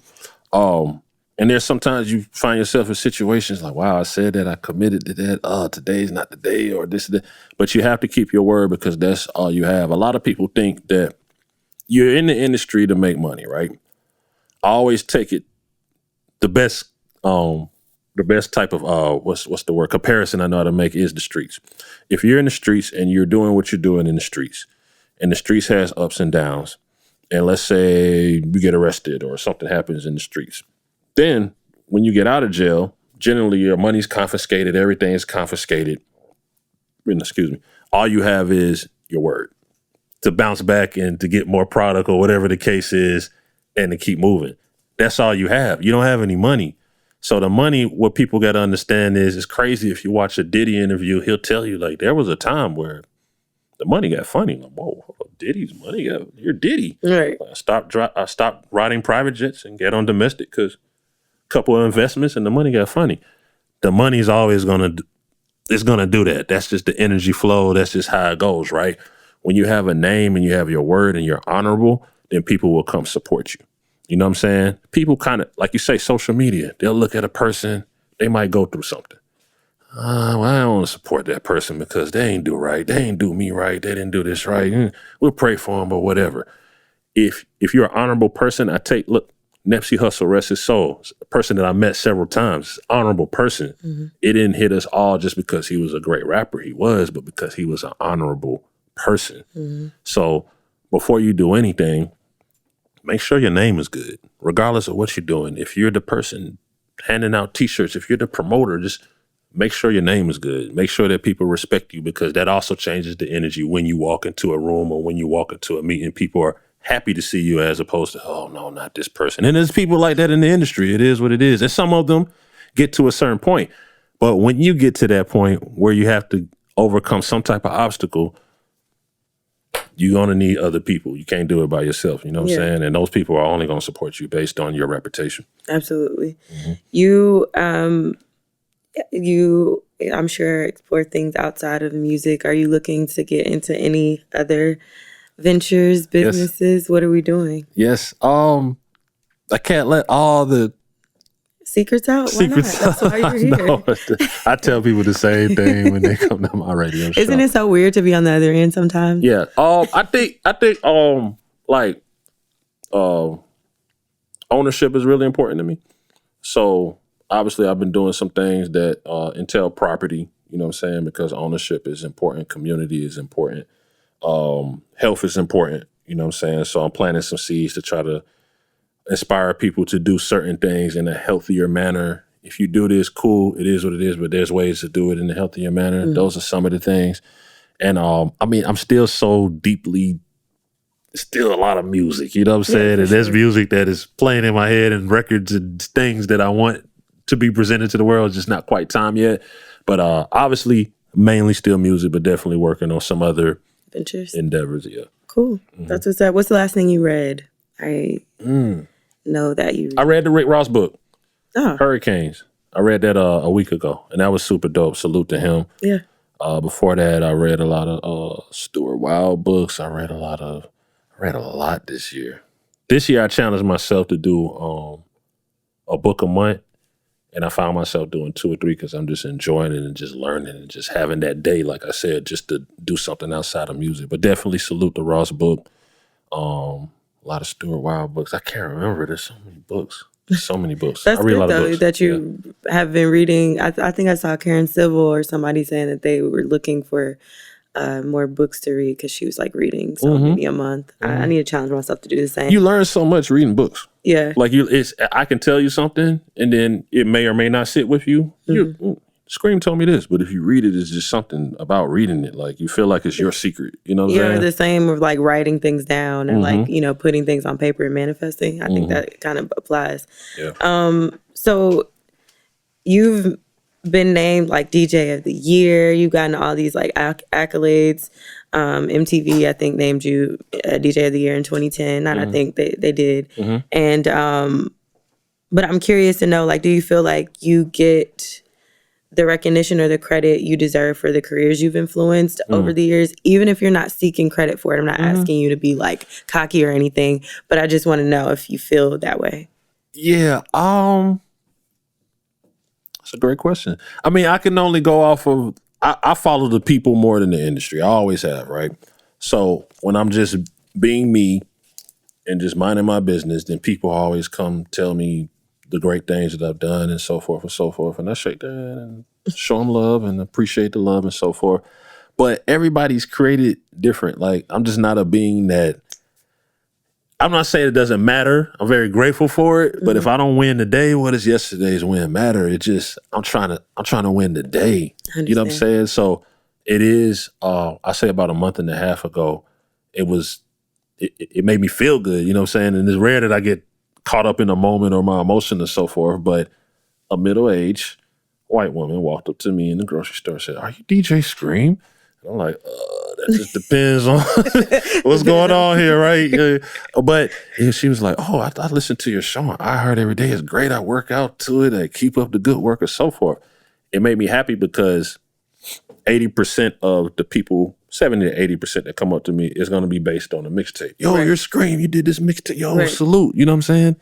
And there's sometimes you find yourself in situations like, wow, I said that, I committed to that. Today's not the day or this, that. But you have to keep your word because that's all you have. A lot of people think that you're in the industry to make money, right? I always take it the best type of what's the word comparison I know how to make is the streets. If you're in the streets and you're doing what you're doing in the streets, and the streets has ups and downs, and let's say you get arrested or something happens in the streets, then when you get out of jail, generally your money's confiscated, everything is confiscated. All you have is your word to bounce back and to get more product or whatever the case is, and to keep moving. That's all you have. You don't have any money. So the money, what people got to understand is, it's crazy. If you watch a Diddy interview, he'll tell you like there was a time where the money got funny. Like, whoa, Diddy's money, you're Diddy. Right. I stopped riding private jets and get on domestic because a couple of investments and the money got funny. The money's always gonna do that. That's just the energy flow. That's just how it goes, right? When you have a name and you have your word and you're honorable, then people will come support you. You know what I'm saying? People kind of, like you say, social media, they'll look at a person, they might go through something. Well, I don't want to support that person because they ain't do right. They ain't do me right. They didn't do this right. We'll pray for them or whatever. If you're an honorable person, look, Nipsey Hussle, rest his soul, a person that I met several times, honorable person. Mm-hmm. It didn't hit us all just because he was a great rapper. He was, but because he was an honorable person. Mm-hmm. So before you do anything, make sure your name is good, regardless of what you're doing. If you're the person handing out T-shirts, if you're the promoter, just make sure your name is good. Make sure that people respect you, because that also changes the energy when you walk into a room or when you walk into a meeting. People are happy to see you as opposed to, oh, no, not this person. And there's people like that in the industry. It is what it is. And some of them get to a certain point. But when you get to that point where you have to overcome some type of obstacle, you're going to need other people. You can't do it by yourself. You know what I'm saying? And those people are only going to support you based on your reputation. Absolutely. Mm-hmm. You, I'm sure, explore things outside of music. Are you looking to get into any other ventures, businesses? Yes. What are we doing? Yes. I can't let all the secrets out. Why not? That's why you're here. No, I tell people the same thing when they come to my radio show. Isn't it so weird to be on the other end sometimes? Yeah. I think ownership is really important to me. So obviously I've been doing some things that entail property, You know what I'm saying? Because ownership is important, community is important, health is important. You know what I'm saying? So I'm planting some seeds to try to inspire people to do certain things in a healthier manner. If you do this, cool, it is what it is, but there's ways to do it in a healthier manner. Those are some of the things. And I mean, I'm still so deeply, still a lot of music, you know what I'm saying? And there's music that is playing in my head and records and things that I want to be presented to the world, just not quite time yet. But obviously, mainly still music, but definitely working on some other endeavors, yeah. Cool. That's what's up. What's the last thing you read? I know that you... I read the Rick Ross book, Oh. Hurricanes. I read that a week ago, and that was super dope. Salute to him. Yeah. Before that, I read a lot of Stuart Wilde books. I read a lot this year. This year, I challenged myself to do a book a month, and I found myself doing 2 or 3 because I'm just enjoying it and just learning and just having that day, like I said, just to do something outside of music. But definitely salute the Ross book. A lot of Stuart Wilde books. I can't remember. There's so many books. So many books. That's I read good, a lot though, of books. that you have been reading. I think I saw Karen Civil or somebody saying that they were looking for more books to read because she was like reading so many a month. I need to challenge myself to do the same. You learn so much reading books. Yeah. Like I can tell you something and then it may or may not sit with you. Scream told me this, but if you read it, it's just something about reading it. Like you feel like it's your secret. You know what I'm saying? You're the same with like writing things down and like, putting things on paper and manifesting. I think that kind of applies. Yeah. So you've been named like DJ of the Year. You've gotten all these like accolades. MTV, I think, named you DJ of the Year in 2010. I think they did. And, but I'm curious to know, like, do you feel like you get the recognition or the credit you deserve for the careers you've influenced over the years, even if you're not seeking credit for it? I'm not asking you to be like cocky or anything, but I just want to know if you feel that way. Yeah. That's a great question. I mean, I can only go off of, I follow the people more than the industry. I always have, right? So when I'm just being me and just minding my business, then people always come tell me the great things that I've done and so forth and so forth. And I shake their hand and show them love and appreciate the love and so forth. But everybody's created different. Like, I'm just not a being that, I'm not saying it doesn't matter. I'm very grateful for it. But if I don't win today, what does yesterday's win matter? It just, I'm trying to win today. You know what I'm saying? So it is, I say about a month and a half ago, it made me feel good. You know what I'm saying? And it's rare that I get caught up in a moment or my emotion and so forth, but a middle-aged white woman walked up to me in the grocery store and said, "Are you DJ Scream?" And I'm like, that just depends on what's going on here, right? But she was like, "Oh, I listen to your show. I heard every day. It's great. I work out to it. I keep up the good work and so forth." It made me happy because 80% of the people, 70 to 80% that come up to me is going to be based on a mixtape. Yo, you're Scream. You did this mixtape. Yo, salute. You know what I'm saying?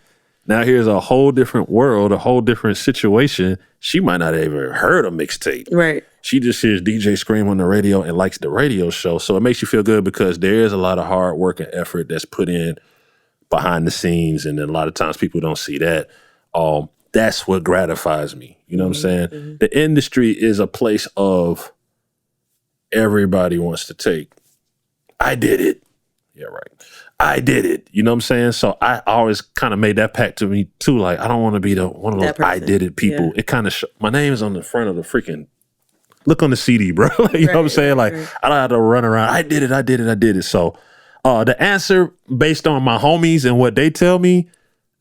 Now here's a whole different world, a whole different situation. She might not have ever heard a mixtape. Right. She just hears DJ Scream on the radio and likes the radio show. So it makes you feel good because there is a lot of hard work and effort that's put in behind the scenes. And then a lot of times people don't see that. That's what gratifies me. You know what I'm saying? The industry is a place of everybody wants to take. I did it. Yeah, right. I did it. You know what I'm saying? So I always kind of made that pact to me too. Like, I don't want to be one of those I did it people. Yeah. It kind of, my name is on the front of the freaking, look on the CD, bro. You know what I'm saying? Like, I don't have to run around. I did it. So the answer based on my homies and what they tell me,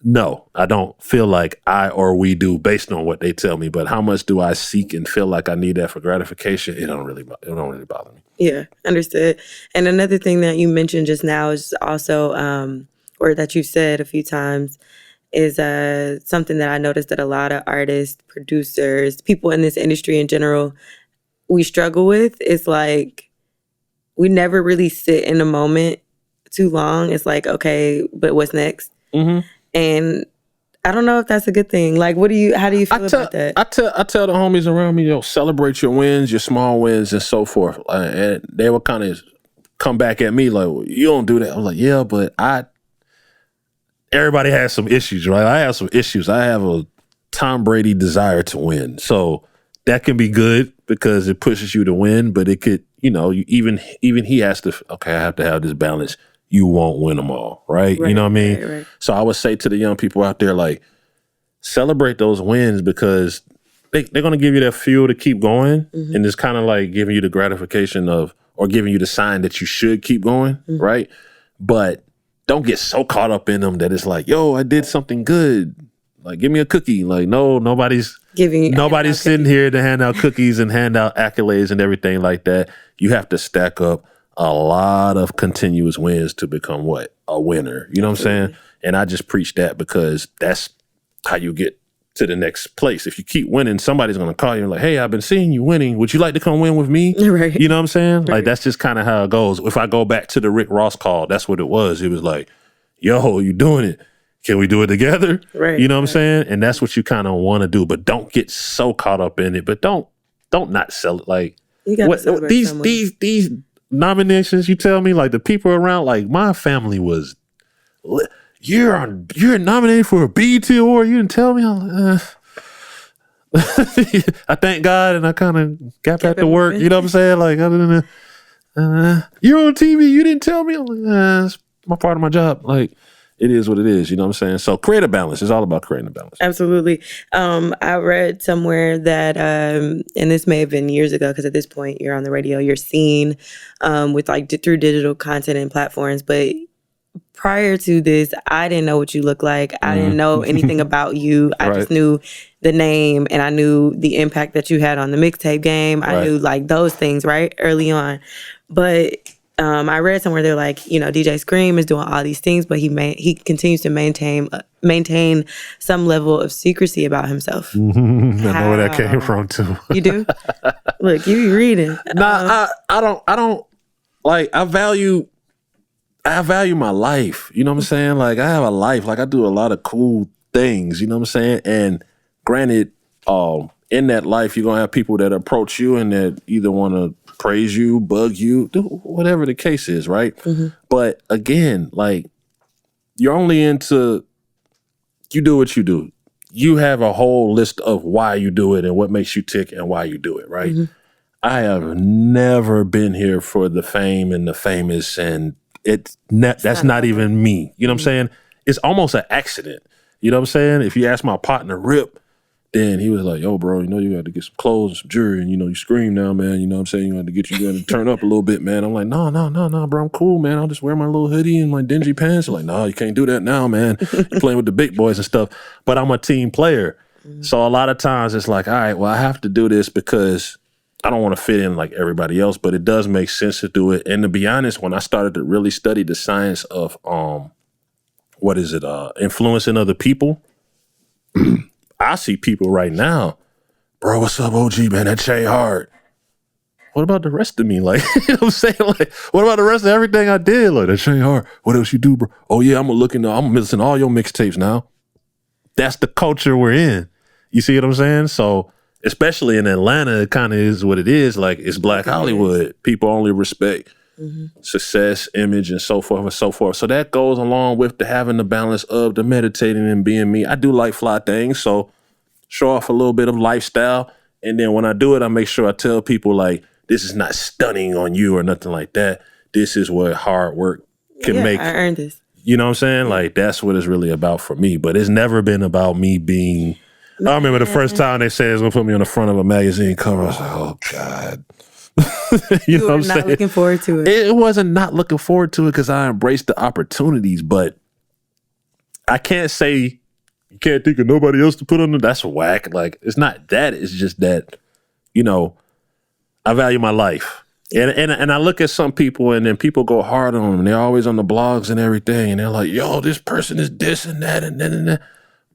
no, I don't feel like I or we do based on what they tell me. But how much do I seek and feel like I need that for gratification? It don't really bother me. Yeah, understood. And another thing that you mentioned just now is also, or that you've said a few times, is something that I noticed that a lot of artists, producers, people in this industry in general, we struggle with. It's like we never really sit in a moment too long. It's like, okay, but what's next? And I don't know if that's a good thing. Like, how do you feel about that? I tell the homies around me, celebrate your wins, your small wins, and so forth. And they will kind of come back at me like, well, you don't do that. I was like, yeah, but everybody has some issues, right? I have some issues. I have a Tom Brady desire to win. So that can be good because it pushes you to win, but it could, even he has to, okay, I have to have this balance. You won't win them all, right? You know what I mean? Right. So I would say to the young people out there, like, celebrate those wins because they're going to give you that fuel to keep going. And it's kind of like giving you the gratification of, or giving you the sign that you should keep going, right? But don't get so caught up in them that it's like, yo, I did something good. Like, give me a cookie. Like, no, nobody's sitting here to hand out cookies and hand out accolades and everything like that. You have to stack up a lot of continuous wins to become what? A winner. You know what I'm saying? And I just preach that because that's how you get to the next place. If you keep winning, somebody's going to call you and like, hey, I've been seeing you winning. Would you like to come win with me? Right. You know what I'm saying? Right. Like, that's just kind of how it goes. If I go back to the Rick Ross call, that's what it was. It was like, yo, you doing it. Can we do it together? Right. You know what I'm saying? And that's what you kind of want to do, but don't get so caught up in it. But don't not sell it. Like, you gotta these nominations, you tell me, like the people around, like my family was, you're nominated for a BET award. You didn't tell me. I'm like, I thank God, and I kind of got back to work. You know what I'm saying? Like, other than you're on TV. You didn't tell me. I'm like, it's my part of my job. Like, it is what it is. You know what I'm saying? So create a balance. It's all about creating a balance. Absolutely. I read somewhere that, and this may have been years ago, because at this point you're on the radio, you're seen with like through digital content and platforms. But prior to this, I didn't know what you looked like. I didn't know anything about you. I just knew the name, and I knew the impact that you had on the mixtape game. I knew like those things right early on. But I read somewhere they're like, DJ Scream is doing all these things, but he continues to maintain some level of secrecy about himself. I know where that came from too. You do? Look, you be reading. Nah, I don't like. I value my life. You know what I'm saying? Like, I have a life. Like, I do a lot of cool things. You know what I'm saying? And granted, in that life, you're gonna have people that approach you and that either want to praise you, bug you, do whatever the case is, right? But again, like, you're only into, you do what you do. You have a whole list of why you do it and what makes you tick and why you do it, right? I have never been here for the fame and the famous, and that's not even me. You know what I'm saying? It's almost an accident. You know what I'm saying? If you ask my partner, Rip, then he was like, yo, bro, you got to get some clothes, some jewelry, and, you Scream now, man. You know what I'm saying? You got to get you got to turn up a little bit, man. I'm like, no, bro, I'm cool, man. I'll just wear my little hoodie and my dingy pants. Like, no, you can't do that now, man. You're playing with the big boys and stuff. But I'm a team player. So a lot of times it's like, all right, well, I have to do this because I don't want to fit in like everybody else, but it does make sense to do it. And to be honest, when I started to really study the science of, influencing other people, I see people right now, bro, what's up, OG, man? That Che hard. What about the rest of me? Like, you know what I'm saying? Like, what about the rest of everything I did? Like, that Che hard. What else you do, bro? Oh, yeah, I'm listen to all your mixtapes now. That's the culture we're in. You see what I'm saying? So, especially in Atlanta, it kind of is what it is. Like, it's Black Hollywood. People only respect success, image, and so forth and so forth. So that goes along with having the balance of the meditating and being me. I do like fly things, so show off a little bit of lifestyle. And then when I do it, I make sure I tell people, like, this is not stunning on you or nothing like that. This is what hard work can make. I earned this. You know what I'm saying? Like, that's what it's really about for me. But it's never been about me being... I remember the first time they said it was going to put me on the front of a magazine cover. I was like, oh, God. you know what I'm saying? Looking forward to it. It wasn't not looking forward to it because I embraced the opportunities, but I can't say you can't think of nobody else to put on. That's whack. Like, it's not that. It's just that, I value my life. And I look at some people and then people go hard on them. And they're always on the blogs and everything. And they're like, yo, this person is this and that and then and that.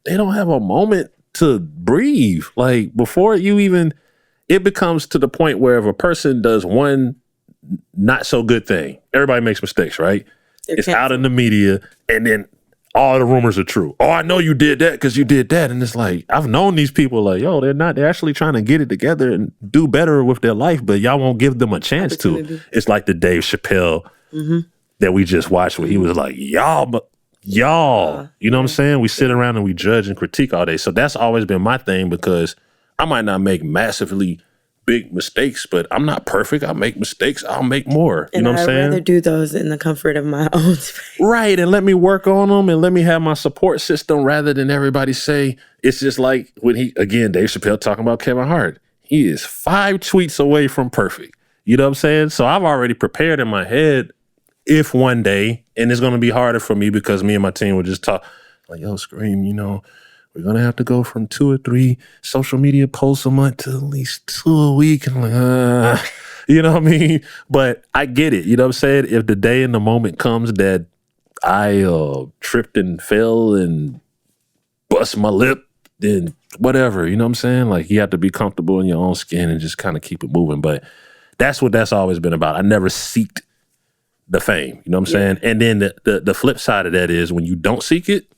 They don't have a moment to breathe. Like, before you even... It becomes to the point where if a person does one not so good thing, everybody makes mistakes, right? It's out in the media, and then all the rumors are true. Oh, I know you did that because you did that. And it's like, I've known these people like, yo, they're actually trying to get it together and do better with their life, but y'all won't give them a chance to. It's like the Dave Chappelle that we just watched where he was like, y'all, you know what I'm saying? We sit around and we judge and critique all day. So that's always been my thing because I might not make massively big mistakes, but I'm not perfect. I make mistakes. I'll make more. You know what I'm saying? I'd rather do those in the comfort of my own space. Right. And let me work on them and let me have my support system rather than everybody say, it's just like when Dave Chappelle talking about Kevin Hart. He is 5 tweets away from perfect. You know what I'm saying? So I've already prepared in my head if one day, and it's going to be harder for me because me and my team would just talk like, yo, Scream, we're going to have to go from 2 or 3 social media posts a month to at least 2 a week. And I'm like, you know what I mean? But I get it. You know what I'm saying? If the day and the moment comes that I tripped and fell and bust my lip, then whatever. You know what I'm saying? Like, you have to be comfortable in your own skin and just kind of keep it moving. But that's what that's always been about. I never seeked the fame. You know what I'm saying? And then the flip side of that is when you don't seek it,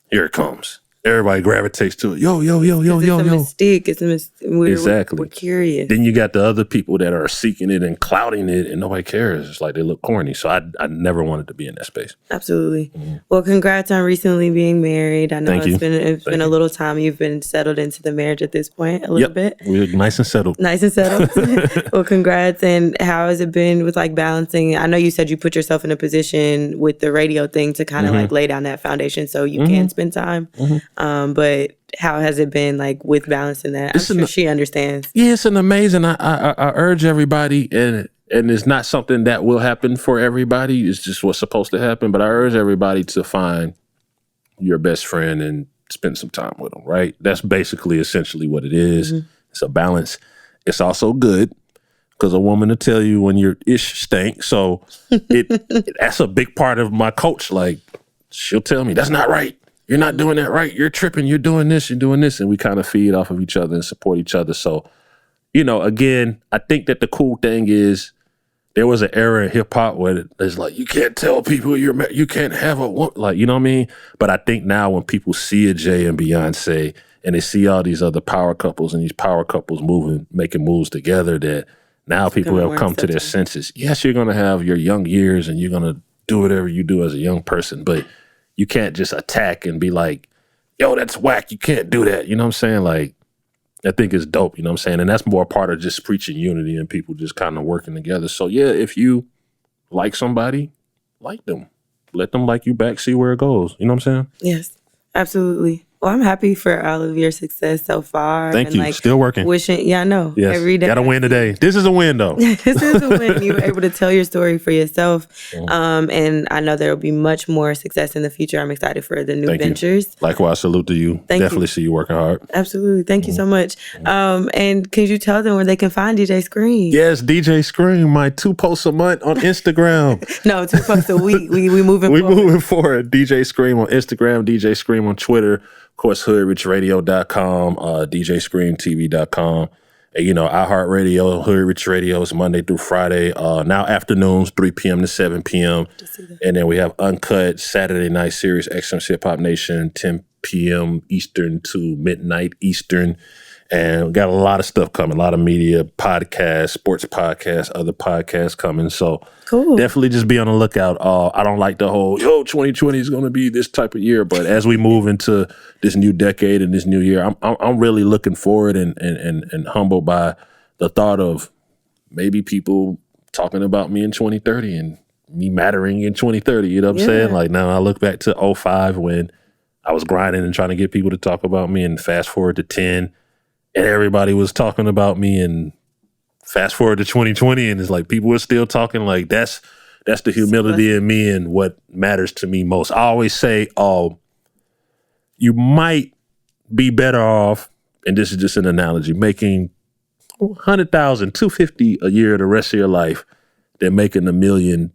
here it comes. Everybody gravitates to it. Yo. It's a mystique. It's a mystique. Exactly. We're curious. Then you got the other people that are seeking it and clouding it, and nobody cares. It's like they look corny. So I never wanted to be in that space. Absolutely. Mm-hmm. Well, congrats on recently being married. I know it's been a little time. You've been settled into the marriage at this point a little bit. We're nice and settled. Well, congrats. And how has it been with like balancing? I know you said you put yourself in a position with the radio thing to kind of like lay down that foundation so you can spend time. But how has it been like with balancing that? I'm sure she understands. Yeah, it's an amazing. I urge everybody, and it's not something that will happen for everybody. It's just what's supposed to happen. But I urge everybody to find your best friend and spend some time with them, right? That's basically essentially what it is. Mm-hmm. It's a balance. It's also good because a woman will tell you when your ish stink. So that's a big part of my coach. Like, she'll tell me, that's not right. You're not doing that right. You're tripping. You're doing this. You're doing this. And we kind of feed off of each other and support each other. So, again, I think that the cool thing is there was an era in hip hop where it's like, you can't tell people you can't have a woman. Like, you know what I mean? But I think now when people see a Jay and Beyonce and they see all these other power couples and these power couples making moves together, that now people have come to their senses. Yes, you're going to have your young years and you're going to do whatever you do as a young person, but you can't just attack and be like, yo, that's whack. You can't do that. You know what I'm saying? Like, I think it's dope. You know what I'm saying? And that's more part of just preaching unity and people just kind of working together. So, yeah, if you like somebody, like them. Let them like you back, see where it goes. You know what I'm saying? Yes, absolutely. Well, I'm happy for all of your success so far. Thank you. Still working. I know. Yes. Every day. Got to win today. This is a win, though. This is a win. You were able to tell your story for yourself. And I know there will be much more success in the future. I'm excited for the new ventures. You. Likewise, salute to you. Definitely see you working hard. Absolutely. Thank you so much. And could you tell them where they can find DJ Scream? Yes, DJ Scream, my 2 posts a month on Instagram. No, 2 posts a week. We moving forward. We moving forward. DJ Scream on Instagram, DJ Scream on Twitter. Of course, hoodrichladio.com, djscreamtv.com. And, iHeartRadio, Hoodrich Radio is Monday through Friday. Now afternoons, 3 p.m. to 7 p.m. And then we have Uncut Saturday night Sirius XM Hip Hop Nation, 10 p.m. Eastern to midnight Eastern. And we got a lot of stuff coming, a lot of media, podcasts, sports podcasts, other podcasts coming. So cool. Definitely just be on the lookout. I don't like the whole, 2020 is going to be this type of year. But as we move into this new decade and this new year, I'm really looking forward and humbled by the thought of maybe people talking about me in 2030 and me mattering in 2030. You know what I'm saying? Like now I look back to 2005 when I was grinding and trying to get people to talk about me, and fast forward to 10. And everybody was talking about me, and fast forward to 2020, and it's like people are still talking. Like that's the humility in me and what matters to me most. I always say, you might be better off, and this is just an analogy, making $100,000, $250 a year the rest of your life than making $1 million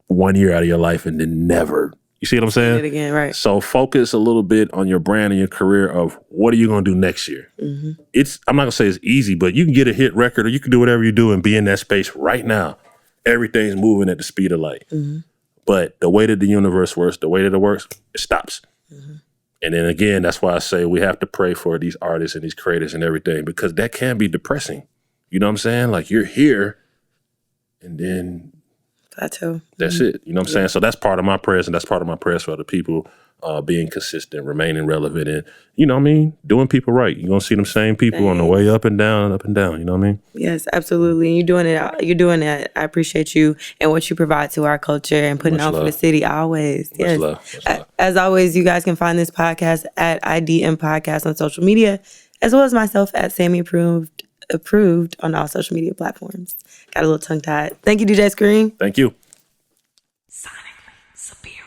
1 year out of your life and then never. You see what I'm saying? It again, right. So focus a little bit on your brand and your career of what are you going to do next year? Mm-hmm. I'm not going to say it's easy, but you can get a hit record or you can do whatever you do and be in that space right now. Everything's moving at the speed of light. Mm-hmm. But the way that the universe works, the way that it works, it stops. Mm-hmm. And then again, that's why I say we have to pray for these artists and these creators and everything, because that can be depressing. You know what I'm saying? Like you're here and then plateau. That's it. You know what I'm saying? So that's part of my prayers, and that's part of my prayers for other people. being consistent, remaining relevant, and you know what I mean, doing people right. You're gonna see them same people on the way up and down and up and down. You know what I mean? Yes, absolutely. You're doing it. You're doing it. I appreciate you and what you provide to our culture and putting Much on for the love. city always. Much Yes. love. Much love. As always, you guys can find this podcast at IDM Podcast on social media, as well as myself at Sammy Approved on all social media platforms. Got a little tongue tied. Thank you, DJ Scream. Thank you. Sonically superior.